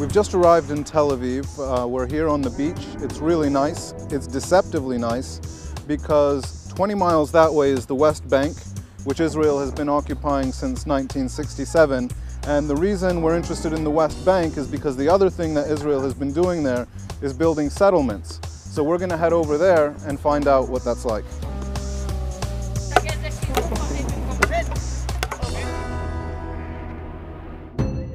We've just arrived in Tel Aviv. We're here on the beach. It's really nice. It's deceptively nice because 20 miles that way is the West Bank, which Israel has been occupying since 1967. And the reason we're interested in the West Bank is because the other thing that Israel has been doing there is building settlements. So we're going to head over there and find out what that's like.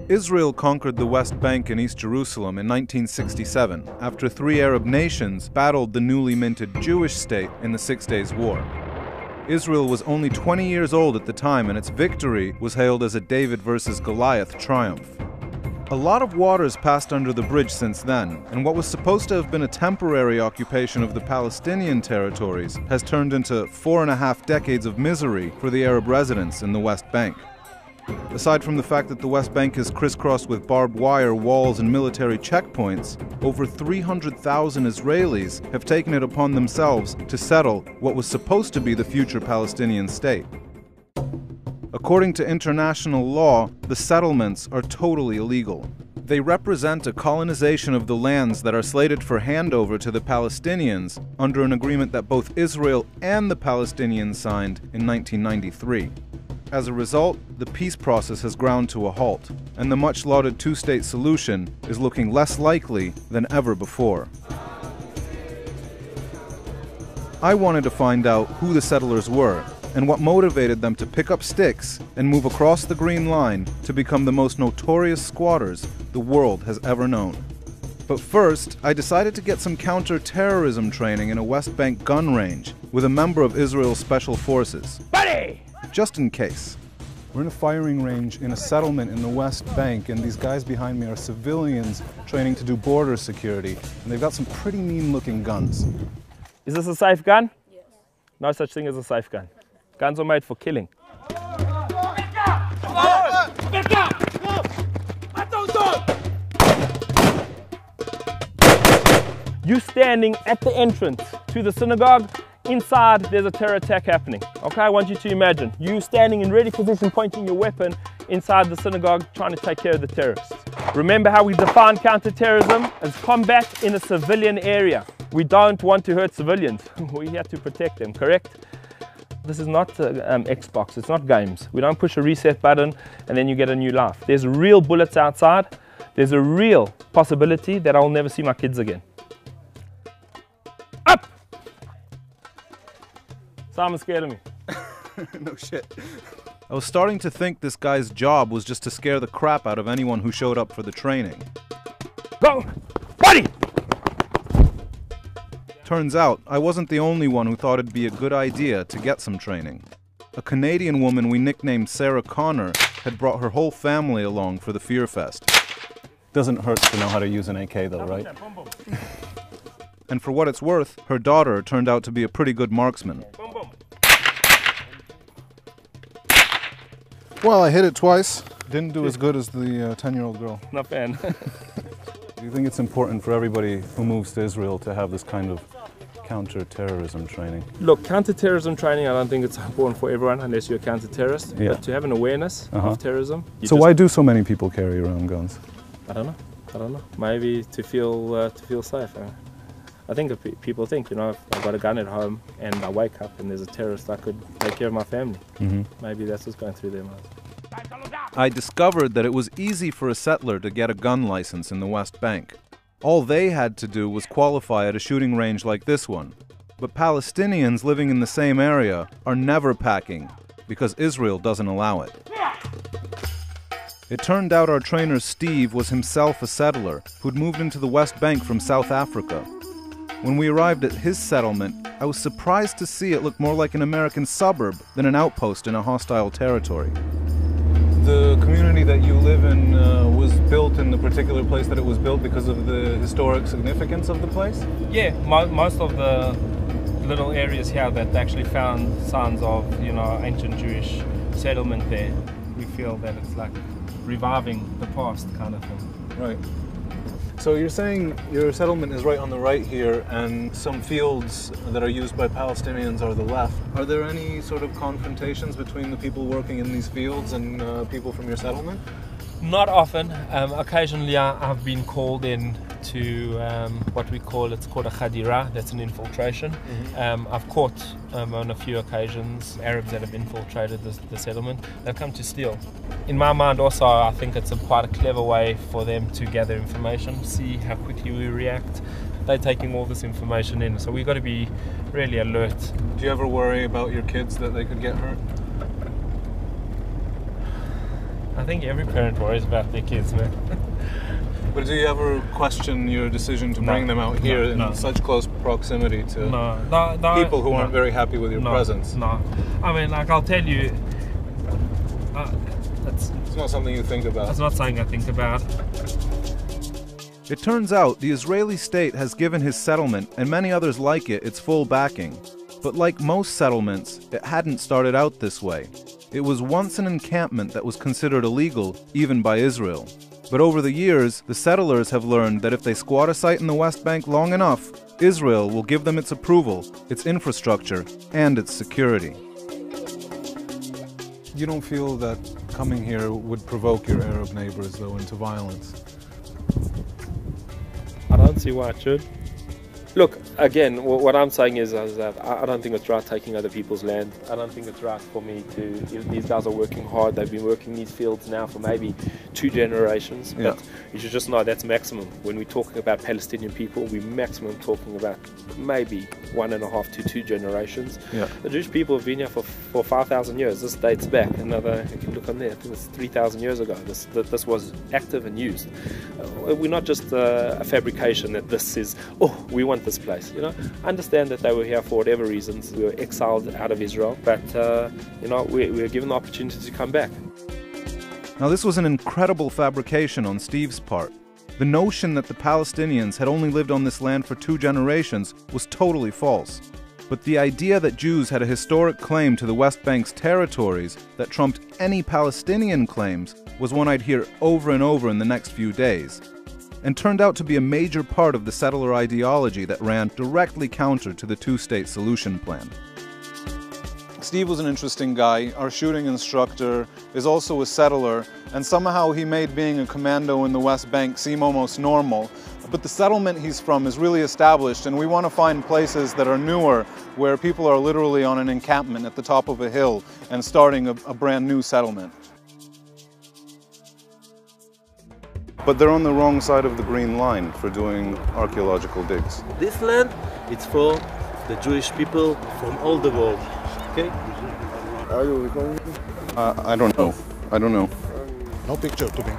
Israel conquered the West Bank and East Jerusalem in 1967 after 3 Arab nations battled the newly minted Jewish state in the 6 Days War. Israel was only 20 years old at the time, and its victory was hailed as a David versus Goliath triumph. A lot of waters passed under the bridge since then, and what was supposed to have been a temporary occupation of the Palestinian territories has turned into 4.5 decades of misery for the Arab residents in the West Bank. Aside from the fact that the West Bank is crisscrossed with barbed wire, walls, and military checkpoints, over 300,000 Israelis have taken it upon themselves to settle what was supposed to be the future Palestinian state. According to international law, the settlements are totally illegal. They represent a colonization of the lands that are slated for handover to the Palestinians under an agreement that both Israel and the Palestinians signed in 1993. As a result, the peace process has ground to a halt, and the much-lauded two-state solution is looking less likely than ever before. I wanted to find out who the settlers were and what motivated them to pick up sticks and move across the Green Line to become the most notorious squatters the world has ever known. But first, I decided to get some counter-terrorism training in a West Bank gun range with a member of Israel's Special Forces. Buddy! Just in case. We're in a firing range in a settlement in the West Bank, and these guys behind me are civilians training to do border security, and they've got some pretty mean-looking guns. Is this a safe gun? Yes. No such thing as a safe gun. Guns are made for killing. You standing at the entrance to the synagogue, inside there's a terror attack happening. Okay, I want you to imagine you standing in ready position, pointing your weapon inside the synagogue, trying to take care of the terrorists. Remember how we define counterterrorism as combat in a civilian area. We don't want to hurt civilians. We have to protect them, correct? This is not Xbox, it's not games. We don't push a reset button and then you get a new life. There's real bullets outside. There's a real possibility that I'll never see my kids again. Up! Simon's scared of me. No shit. I was starting to think this guy's job was just to scare the crap out of anyone who showed up for the training. Go! Buddy! Turns out, I wasn't the only one who thought it'd be a good idea to get some training. A Canadian woman we nicknamed Sarah Connor had brought her whole family along for the Fear Fest. Doesn't hurt to know how to use an AK though, right? And for what it's worth, her daughter turned out to be a pretty good marksman. Well, I hit it twice. Didn't do as good as the 10-year-old girl. Not bad. Do you think it's important for everybody who moves to Israel to have this kind of counter-terrorism training? Look, counter-terrorism training, I don't think it's important for everyone unless you're a counter-terrorist. Yeah. But to have an awareness of terrorism. So why do so many people carry around guns? I don't know. Maybe to feel safe. I think if people think, you know, if I've got a gun at home and I wake up and there's a terrorist, I could take care of my family. Maybe that's what's going through their minds. I discovered that it was easy for a settler to get a gun license in the West Bank. All they had to do was qualify at a shooting range like this one. But Palestinians living in the same area are never packing because Israel doesn't allow it. It turned out our trainer Steve was himself a settler who'd moved into the West Bank from South Africa. When we arrived at his settlement, I was surprised to see it look more like an American suburb than an outpost in a hostile territory. The community that you live in was built in the particular place that it was built because of the historic significance of the place? Yeah, most of the little areas here that actually found signs of, you know, ancient Jewish settlement there, we feel that it's like reviving the past kind of thing. Right. So you're saying your settlement is right on the right here, and some fields that are used by Palestinians are the left. Are there any sort of confrontations between the people working in these fields and people from your settlement? Not often. Occasionally I've been called in to what we call, it's called a khadira, that's an infiltration. I've caught on a few occasions Arabs that have infiltrated the settlement. They've come to steal. In my mind also, I think it's quite a clever way for them to gather information, see how quickly we react. They're taking all this information in, so we've got to be really alert. Do you ever worry about your kids that they could get hurt? I think every parent worries about their kids, man. But do you ever question your decision to bring them out here in such close proximity to people who aren't very happy with your presence? No. I mean, like, I'll tell you, it's not something you think about. It's not something I think about. It turns out the Israeli state has given his settlement, and many others like it, its full backing. But like most settlements, it hadn't started out this way. It was once an encampment that was considered illegal, even by Israel. But over the years, the settlers have learned that if they squat a site in the West Bank long enough, Israel will give them its approval, its infrastructure, and its security. You don't feel that coming here would provoke your Arab neighbors, though, into violence? I don't see why it should. Look, again, what I'm saying is that I don't think it's right taking other people's land. I don't think it's right for me to, these guys are working hard, they've been working these fields now for maybe 2 generations, but you should just know that's maximum. When we're talking about Palestinian people, we're maximum talking about maybe 1.5 to 2 generations. The Jewish people have been here for 5,000 years. This dates back another, you can look on there, I think it's 3,000 years ago. This was active and used. We're not just a fabrication that this is, oh, we want this place, you know. I understand that they were here for whatever reasons. We were exiled out of Israel, but you know, we were given the opportunity to come back. Now, this was an incredible fabrication on Steve's part. The notion that the Palestinians had only lived on this land for 2 generations was totally false. But the idea that Jews had a historic claim to the West Bank's territories that trumped any Palestinian claims was one I'd hear over and over in the next few days, and turned out to be a major part of the settler ideology that ran directly counter to the 2-state solution plan. Steve was an interesting guy. Our shooting instructor is also a settler, and somehow he made being a commando in the West Bank seem almost normal. But the settlement he's from is really established, and we want to find places that are newer, where people are literally on an encampment at the top of a hill and starting a brand new settlement. But they're on the wrong side of the green line for doing archaeological digs. This land, it's for the Jewish people from all the world. Okay? Are you recording? I don't know. I don't know. No picture to me.